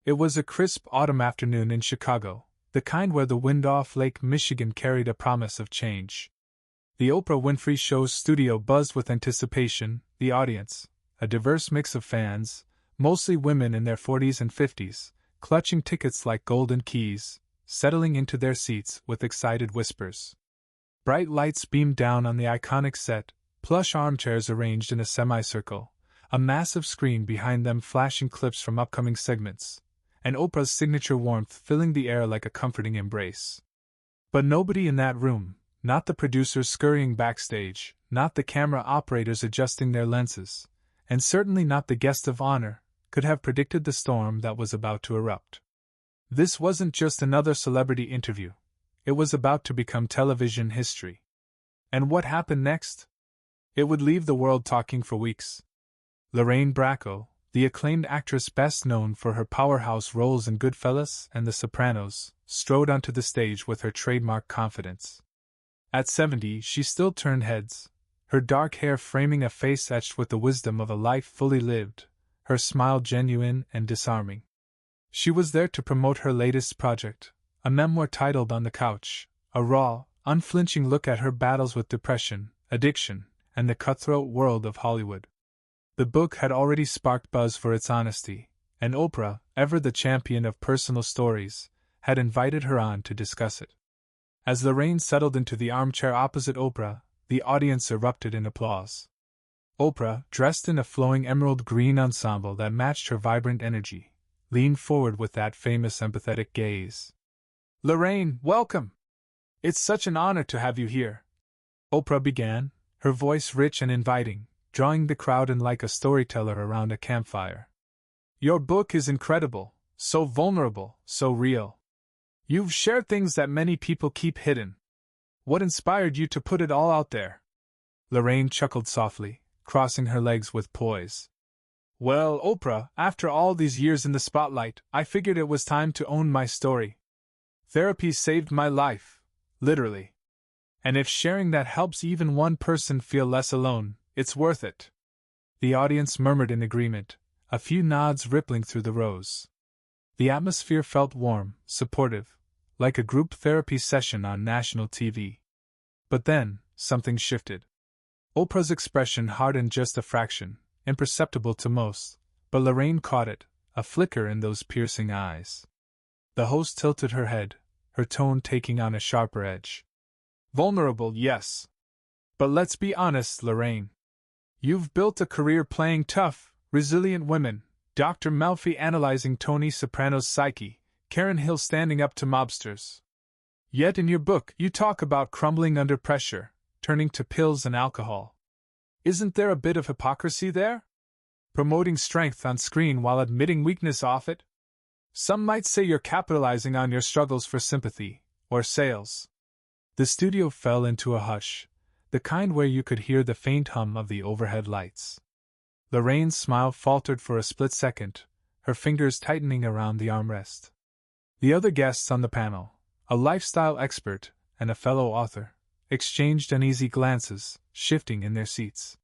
It was a crisp autumn afternoon in Chicago, the kind where the wind off Lake Michigan carried a promise of change. The Oprah Winfrey Show's studio buzzed with anticipation, the audience, a diverse mix of fans, mostly women in their 40s and 50s, clutching tickets like golden keys, settling into their seats with excited whispers. Bright lights beamed down on the iconic set, plush armchairs arranged in a semicircle, a massive screen behind them flashing clips from upcoming segments, and Oprah's signature warmth filling the air like a comforting embrace. But nobody in that room, not the producers scurrying backstage, not the camera operators adjusting their lenses, and certainly not the guest of honor, could have predicted the storm that was about to erupt. This wasn't just another celebrity interview. It was about to become television history. And what happened next? It would leave the world talking for weeks. Lorraine Bracco, the acclaimed actress best known for her powerhouse roles in Goodfellas and The Sopranos, strode onto the stage with her trademark confidence. At 70, she still turned heads, her dark hair framing a face etched with the wisdom of a life fully lived, her smile genuine and disarming. She was there to promote her latest project, a memoir titled On the Couch, a raw, unflinching look at her battles with depression, addiction, and the cutthroat world of Hollywood. The book had already sparked buzz for its honesty, and Oprah, ever the champion of personal stories, had invited her on to discuss it. As Lorraine settled into the armchair opposite Oprah, the audience erupted in applause. Oprah, dressed in a flowing emerald green ensemble that matched her vibrant energy, leaned forward with that famous empathetic gaze. "Lorraine, welcome! It's such an honor to have you here," Oprah began, her voice rich and inviting, drawing the crowd in like a storyteller around a campfire. "Your book is incredible, so vulnerable, so real. You've shared things that many people keep hidden. What inspired you to put it all out there?" Lorraine chuckled softly, crossing her legs with poise. "Well, Oprah, after all these years in the spotlight, I figured it was time to own my story. Therapy saved my life, literally. And if sharing that helps even one person feel less alone, it's worth it." The audience murmured in agreement, a few nods rippling through the rows. The atmosphere felt warm, supportive, like a group therapy session on national TV. But then, something shifted. Oprah's expression hardened just a fraction, imperceptible to most, but Lorraine caught it, a flicker in those piercing eyes. The host tilted her head, her tone taking on a sharper edge. "Vulnerable, yes. But let's be honest, Lorraine. You've built a career playing tough, resilient women, Dr. Melfi analyzing Tony Soprano's psyche, Karen Hill standing up to mobsters. Yet in your book you talk about crumbling under pressure, turning to pills and alcohol. Isn't there a bit of hypocrisy there? Promoting strength on screen while admitting weakness off it? Some might say you're capitalizing on your struggles for sympathy, or sales." The studio fell into a hush, the kind where you could hear the faint hum of the overhead lights. Lorraine's smile faltered for a split second, her fingers tightening around the armrest. The other guests on the panel, a lifestyle expert and a fellow author, exchanged uneasy glances, shifting in their seats.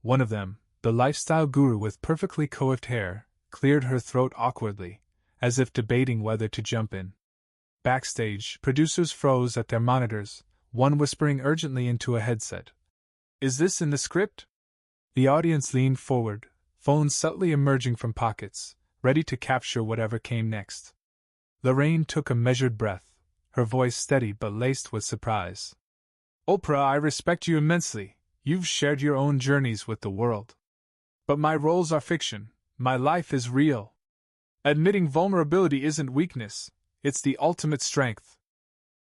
One of them, the lifestyle guru with perfectly coiffed hair, cleared her throat awkwardly, as if debating whether to jump in. Backstage, producers froze at their monitors, one whispering urgently into a headset. "Is this in the script?" The audience leaned forward, phones subtly emerging from pockets, ready to capture whatever came next. Lorraine took a measured breath, her voice steady but laced with surprise. "Oprah, I respect you immensely. You've shared your own journeys with the world. But my roles are fiction, my life is real. Admitting vulnerability isn't weakness, it's the ultimate strength.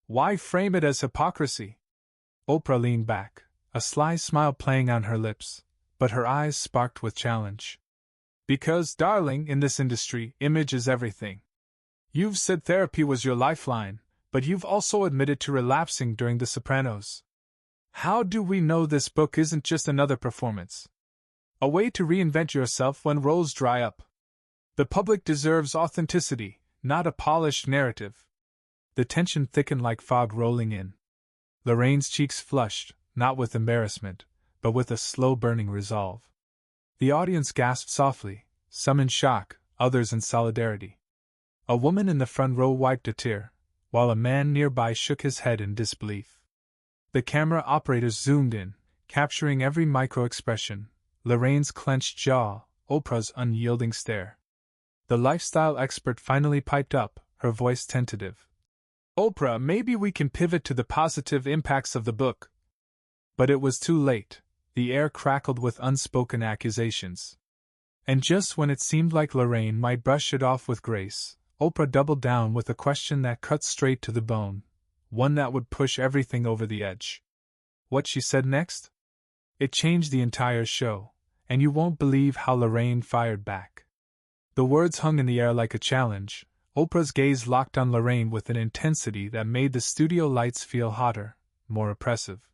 Why frame it as hypocrisy?" Oprah leaned back, a sly smile playing on her lips, but her eyes sparked with challenge. "Because, darling, in this industry, image is everything. You've said therapy was your lifeline, but you've also admitted to relapsing during The Sopranos. How do we know this book isn't just another performance? A way to reinvent yourself when roles dry up? The public deserves authenticity, not a polished narrative." The tension thickened like fog rolling in. Lorraine's cheeks flushed, not with embarrassment, but with a slow-burning resolve. The audience gasped softly, some in shock, others in solidarity. A woman in the front row wiped a tear, while a man nearby shook his head in disbelief. The camera operators zoomed in, capturing every micro-expression: Lorraine's clenched jaw, Oprah's unyielding stare. The lifestyle expert finally piped up, her voice tentative. "Oprah, maybe we can pivot to the positive impacts of the book." But it was too late. The air crackled with unspoken accusations. And just when it seemed like Lorraine might brush it off with grace, Oprah doubled down with a question that cut straight to the bone, one that would push everything over the edge. What she said next? It changed the entire show, and you won't believe how Lorraine fired back. The words hung in the air like a challenge. Oprah's gaze locked on Lorraine with an intensity that made the studio lights feel hotter, more oppressive.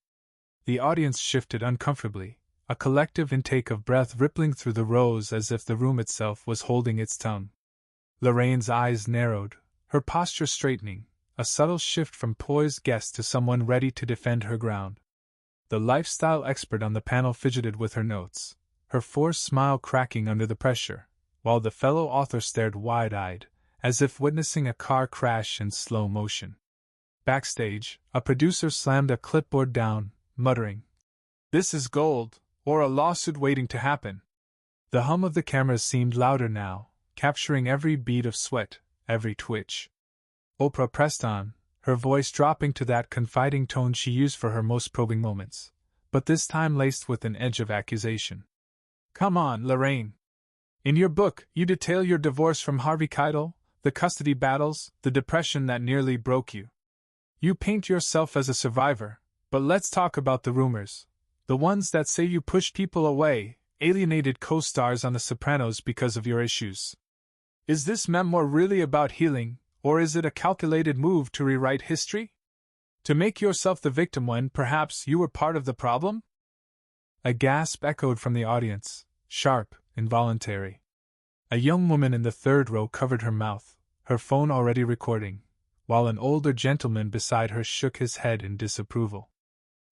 The audience shifted uncomfortably, a collective intake of breath rippling through the rows as if the room itself was holding its tongue. Lorraine's eyes narrowed, her posture straightening, a subtle shift from poised guest to someone ready to defend her ground. The lifestyle expert on the panel fidgeted with her notes, her forced smile cracking under the pressure, while the fellow author stared wide-eyed, as if witnessing a car crash in slow motion. Backstage, a producer slammed a clipboard down, muttering, "This is gold, or a lawsuit waiting to happen." The hum of the cameras seemed louder now, capturing every bead of sweat, every twitch. Oprah pressed on, her voice dropping to that confiding tone she used for her most probing moments, but this time laced with an edge of accusation. "Come on, Lorraine. In your book, you detail your divorce from Harvey Keitel, the custody battles, the depression that nearly broke you. You paint yourself as a survivor, but let's talk about the rumors. The ones that say you pushed people away, alienated co-stars on The Sopranos because of your issues. Is this memoir really about healing, or is it a calculated move to rewrite history? To make yourself the victim when, perhaps, you were part of the problem?" A gasp echoed from the audience, sharp, involuntary. A young woman in the third row covered her mouth, her phone already recording, while an older gentleman beside her shook his head in disapproval.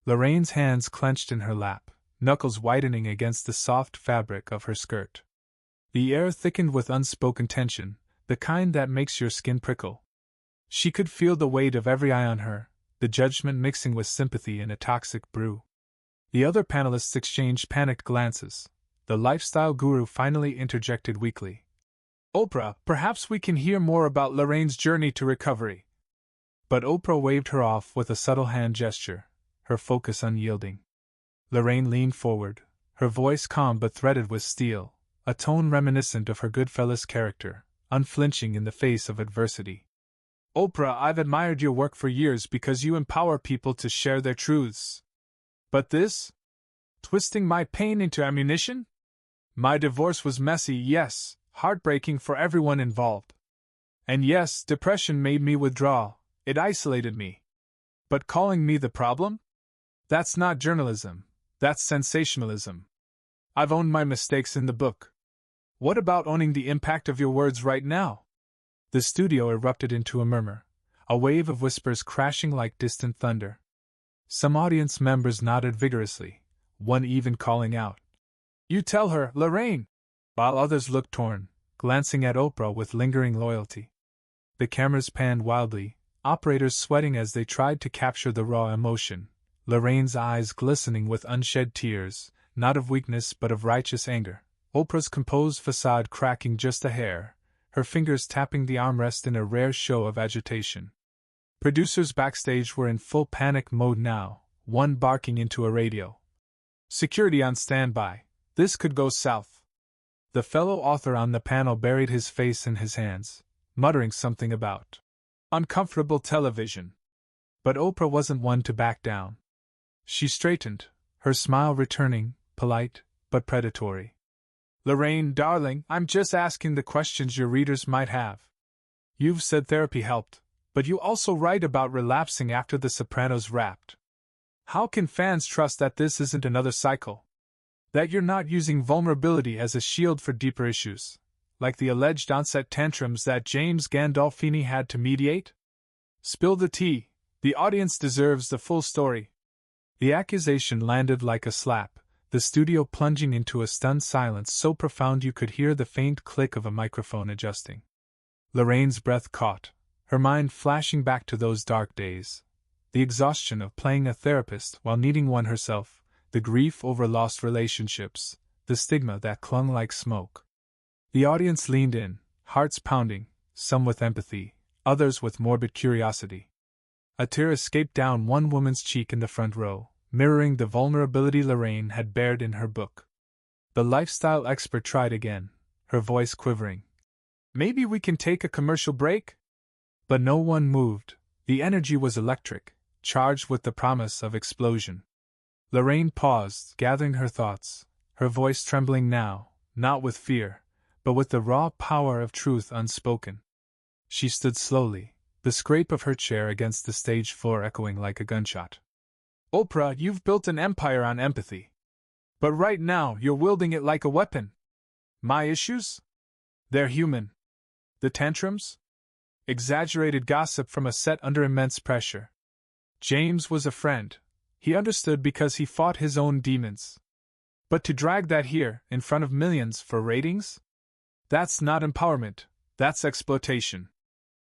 Lorraine's hands clenched in her lap, knuckles whitening against the soft fabric of her skirt. The air thickened with unspoken tension, the kind that makes your skin prickle. She could feel the weight of every eye on her, the judgment mixing with sympathy in a toxic brew. The other panelists exchanged panicked glances. The lifestyle guru finally interjected weakly. "Oprah, perhaps we can hear more about Lorraine's journey to recovery." But Oprah waved her off with a subtle hand gesture, her focus unyielding. Lorraine leaned forward, her voice calm but threaded with steel, a tone reminiscent of her Goodfellas character, unflinching in the face of adversity. "Oprah, I've admired your work for years because you empower people to share their truths. But this? Twisting my pain into ammunition? My divorce was messy, yes, heartbreaking for everyone involved. And yes, depression made me withdraw, it isolated me. But calling me the problem? That's not journalism, that's sensationalism. I've owned my mistakes in the book. What about owning the impact of your words right now?" The studio erupted into a murmur, a wave of whispers crashing like distant thunder. Some audience members nodded vigorously, one even calling out, "You tell her, Lorraine!" while others looked torn, glancing at Oprah with lingering loyalty. The cameras panned wildly, operators sweating as they tried to capture the raw emotion, Lorraine's eyes glistening with unshed tears, not of weakness but of righteous anger, Oprah's composed facade cracking just a hair, her fingers tapping the armrest in a rare show of agitation. Producers backstage were in full panic mode now, one barking into a radio. "Security on standby. This could go south." The fellow author on the panel buried his face in his hands, muttering something about uncomfortable television. But Oprah wasn't one to back down. She straightened, her smile returning, polite, but predatory. "Lorraine, darling, I'm just asking the questions your readers might have. You've said therapy helped, but you also write about relapsing after The Sopranos wrapped. How can fans trust that this isn't another cycle? That you're not using vulnerability as a shield for deeper issues, like the alleged onset tantrums that James Gandolfini had to mediate? Spill the tea, the audience deserves the full story." The accusation landed like a slap, the studio plunging into a stunned silence so profound you could hear the faint click of a microphone adjusting. Lorraine's breath caught, her mind flashing back to those dark days. The exhaustion of playing a therapist while needing one herself, the grief over lost relationships, the stigma that clung like smoke. The audience leaned in, hearts pounding, some with empathy, others with morbid curiosity. A tear escaped down one woman's cheek in the front row, mirroring the vulnerability Lorraine had bared in her book. The lifestyle expert tried again, her voice quivering. "Maybe we can take a commercial break?" But no one moved. The energy was electric, charged with the promise of explosion. Lorraine paused, gathering her thoughts, her voice trembling now, not with fear, but with the raw power of truth unspoken. She stood slowly, the scrape of her chair against the stage floor echoing like a gunshot. "Oprah, you've built an empire on empathy. But right now you're wielding it like a weapon. My issues? They're human. The tantrums? Exaggerated gossip from a set under immense pressure. James was a friend. He understood because he fought his own demons. But to drag that here, in front of millions, for ratings? That's not empowerment, that's exploitation."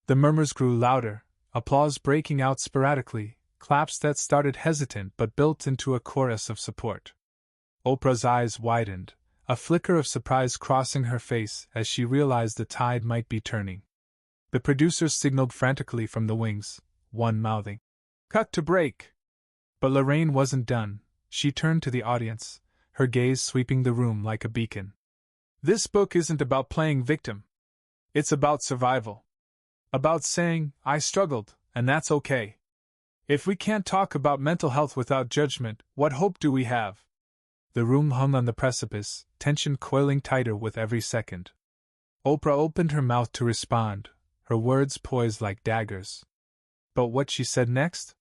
The murmurs grew louder, applause breaking out sporadically, claps that started hesitant but built into a chorus of support. Oprah's eyes widened, a flicker of surprise crossing her face as she realized the tide might be turning. The producers signaled frantically from the wings, one mouthing, "Cut to break!" But Lorraine wasn't done. She turned to the audience, her gaze sweeping the room like a beacon. "This book isn't about playing victim. It's about survival. About saying, I struggled, and that's okay. If we can't talk about mental health without judgment, what hope do we have?" The room hung on the precipice, tension coiling tighter with every second. Oprah opened her mouth to respond, her words poised like daggers. But what she said next?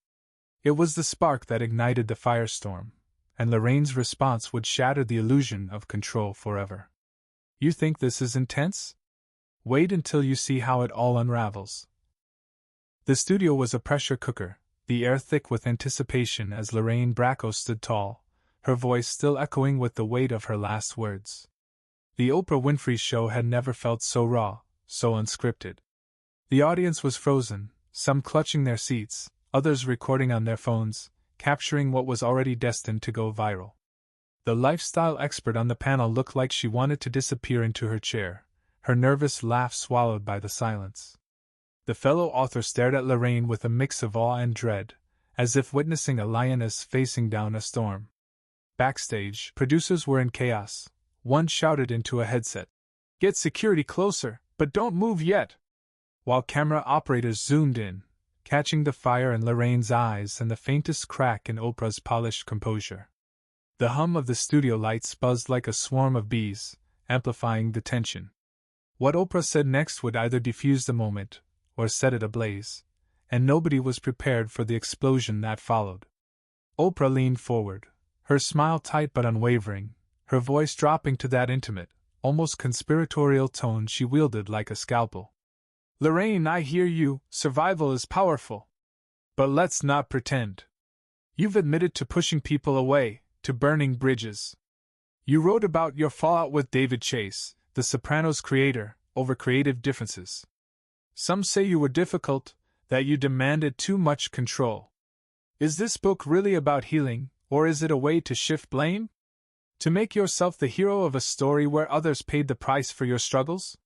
It was the spark that ignited the firestorm, and Lorraine's response would shatter the illusion of control forever. "You think this is intense? Wait until you see how it all unravels." The studio was a pressure cooker, the air thick with anticipation as Lorraine Bracco stood tall, her voice still echoing with the weight of her last words. The Oprah Winfrey Show had never felt so raw, so unscripted. The audience was frozen, some clutching their seats, others recording on their phones, capturing what was already destined to go viral. The lifestyle expert on the panel looked like she wanted to disappear into her chair, her nervous laugh swallowed by the silence. The fellow author stared at Lorraine with a mix of awe and dread, as if witnessing a lioness facing down a storm. Backstage, producers were in chaos. One shouted into a headset, "Get security closer, but don't move yet," while camera operators zoomed in, catching the fire in Lorraine's eyes and the faintest crack in Oprah's polished composure. The hum of the studio lights buzzed like a swarm of bees, amplifying the tension. What Oprah said next would either defuse the moment, or set it ablaze, and nobody was prepared for the explosion that followed. Oprah leaned forward, her smile tight but unwavering, her voice dropping to that intimate, almost conspiratorial tone she wielded like a scalpel. "Lorraine, I hear you, survival is powerful. But let's not pretend. You've admitted to pushing people away, to burning bridges. You wrote about your fallout with David Chase, The Sopranos creator, over creative differences. Some say you were difficult, that you demanded too much control. Is this book really about healing, or is it a way to shift blame? To make yourself the hero of a story where others paid the price for your struggles?"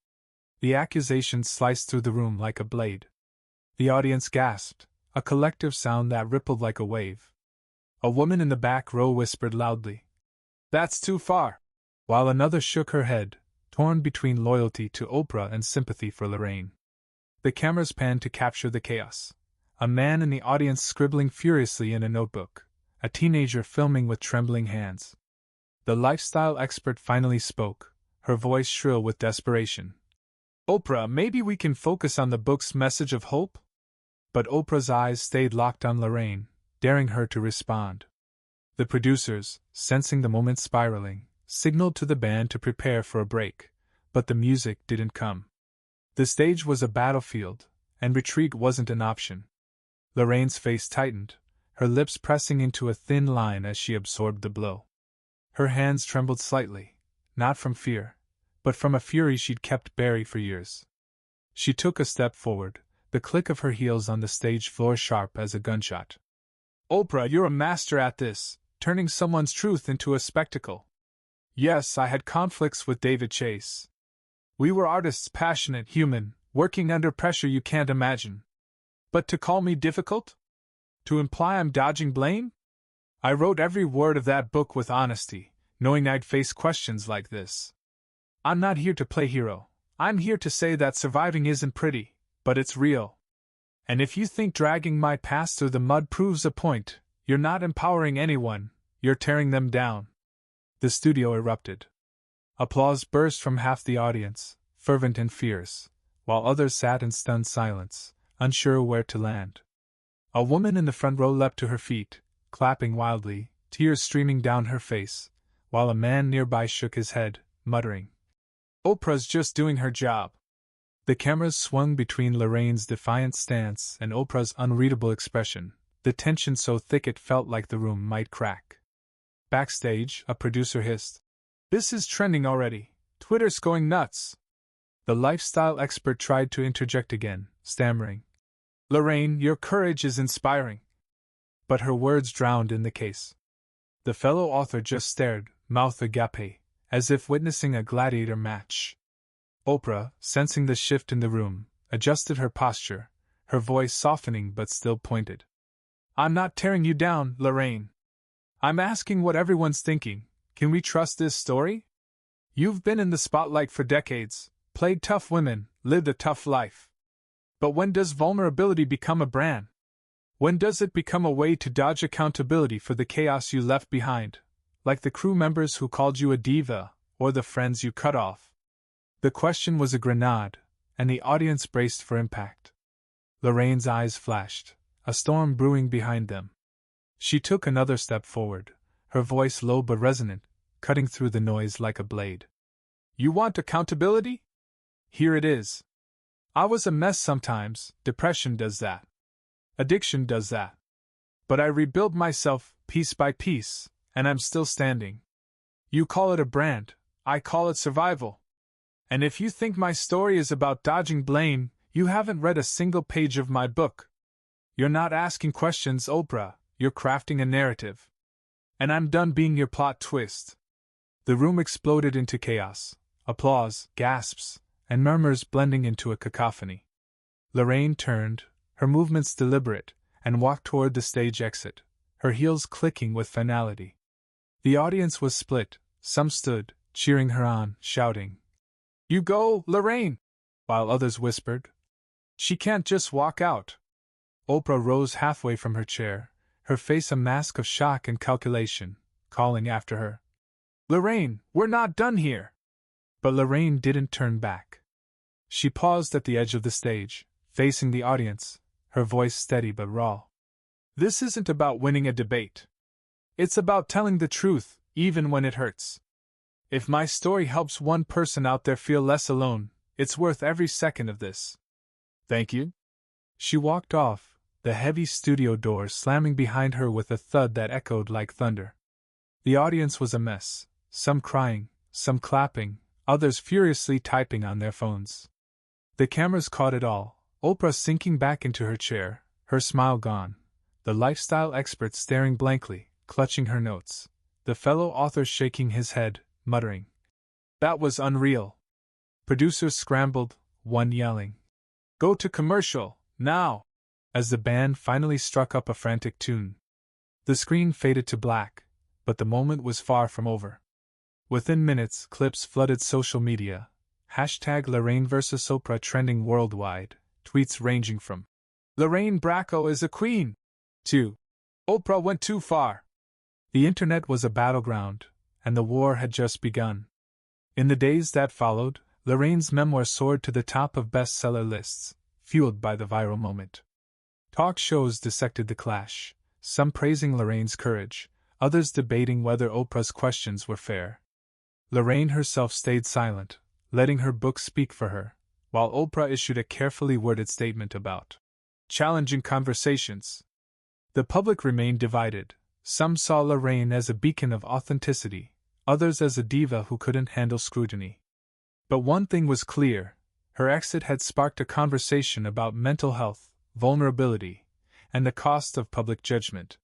The accusation sliced through the room like a blade. The audience gasped, a collective sound that rippled like a wave. A woman in the back row whispered loudly, "That's too far," while another shook her head, torn between loyalty to Oprah and sympathy for Lorraine. The cameras panned to capture the chaos. A man in the audience scribbling furiously in a notebook, a teenager filming with trembling hands. The lifestyle expert finally spoke, her voice shrill with desperation. "Oprah, maybe we can focus on the book's message of hope?" But Oprah's eyes stayed locked on Lorraine, daring her to respond. The producers, sensing the moment spiraling, signaled to the band to prepare for a break, but the music didn't come. The stage was a battlefield, and retreat wasn't an option. Lorraine's face tightened, her lips pressing into a thin line as she absorbed the blow. Her hands trembled slightly, not from fear, but from a fury she'd kept buried for years. She took a step forward, the click of her heels on the stage floor sharp as a gunshot. Oprah, you're a master at this, turning someone's truth into a spectacle. Yes, I had conflicts with David Chase. We were artists, passionate, human, working under pressure you can't imagine. But to call me difficult? To imply I'm dodging blame? I wrote every word of that book with honesty, knowing I'd face questions like this. I'm not here to play hero. I'm here to say that surviving isn't pretty, but it's real. And if you think dragging my past through the mud proves a point, you're not empowering anyone, you're tearing them down. The studio erupted. Applause burst from half the audience, fervent and fierce, while others sat in stunned silence, unsure where to land. A woman in the front row leapt to her feet, clapping wildly, tears streaming down her face, while a man nearby shook his head, muttering, "Oprah's just doing her job." The cameras swung between Lorraine's defiant stance and Oprah's unreadable expression, the tension so thick it felt like the room might crack. Backstage, a producer hissed, "This is trending already. Twitter's going nuts." The lifestyle expert tried to interject again, stammering, "Lorraine, your courage is inspiring." But her words drowned in the case. The fellow author just stared, mouth agape, as if witnessing a gladiator match. Oprah, sensing the shift in the room, adjusted her posture, her voice softening but still pointed. "I'm not tearing you down, Lorraine. I'm asking what everyone's thinking. Can we trust this story? You've been in the spotlight for decades, played tough women, lived a tough life. But when does vulnerability become a brand? When does it become a way to dodge accountability for the chaos you left behind, like the crew members who called you a diva, or the friends you cut off?" The question was a grenade, and the audience braced for impact. Lorraine's eyes flashed, a storm brewing behind them. She took another step forward, her voice low but resonant, cutting through the noise like a blade. "You want accountability? Here it is. I was a mess sometimes, depression does that. Addiction does that. But I rebuilt myself, piece by piece, and I'm still standing. You call it a brand, I call it survival. And if you think my story is about dodging blame, you haven't read a single page of my book. You're not asking questions, Oprah, you're crafting a narrative. And I'm done being your plot twist." The room exploded into chaos, applause, gasps, and murmurs blending into a cacophony. Lorraine turned, her movements deliberate, and walked toward the stage exit, her heels clicking with finality. The audience was split, some stood, cheering her on, shouting, "You go, Lorraine!" while others whispered, "She can't just walk out." Oprah rose halfway from her chair, her face a mask of shock and calculation, calling after her, "Lorraine, we're not done here!" But Lorraine didn't turn back. She paused at the edge of the stage, facing the audience, her voice steady but raw. "This isn't about winning a debate. It's about telling the truth, even when it hurts. If my story helps one person out there feel less alone, it's worth every second of this. Thank you." She walked off, the heavy studio door slamming behind her with a thud that echoed like thunder. The audience was a mess, some crying, some clapping, others furiously typing on their phones. The cameras caught it all, Oprah sinking back into her chair, her smile gone, the lifestyle expert staring blankly, clutching her notes, the fellow author shaking his head, muttering, "That was unreal." Producers scrambled, one yelling, "Go to commercial, now!" as the band finally struck up a frantic tune. The screen faded to black, but the moment was far from over. Within minutes, clips flooded social media, hashtag Lorraine vs. Oprah trending worldwide, tweets ranging from, "Lorraine Bracco is a queen," to, "Oprah went too far." The internet was a battleground, and the war had just begun. In the days that followed, Lorraine's memoir soared to the top of bestseller lists, fueled by the viral moment. Talk shows dissected the clash, some praising Lorraine's courage, others debating whether Oprah's questions were fair. Lorraine herself stayed silent, letting her book speak for her, while Oprah issued a carefully worded statement about challenging conversations. The public remained divided. Some saw Lorraine as a beacon of authenticity, others as a diva who couldn't handle scrutiny. But one thing was clear, Her exit had sparked a conversation about mental health, vulnerability, and the cost of public judgment.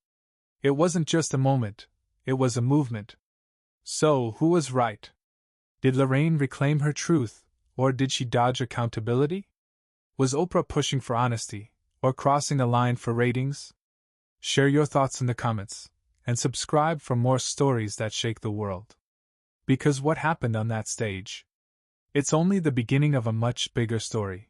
It wasn't just a moment, it was a movement. So, who was right? Did Lorraine reclaim her truth, or did she dodge accountability? Was Oprah pushing for honesty, or crossing a line for ratings? Share your thoughts in the comments, and subscribe for more stories that shake the world. Because what happened on that stage? It's only the beginning of a much bigger story.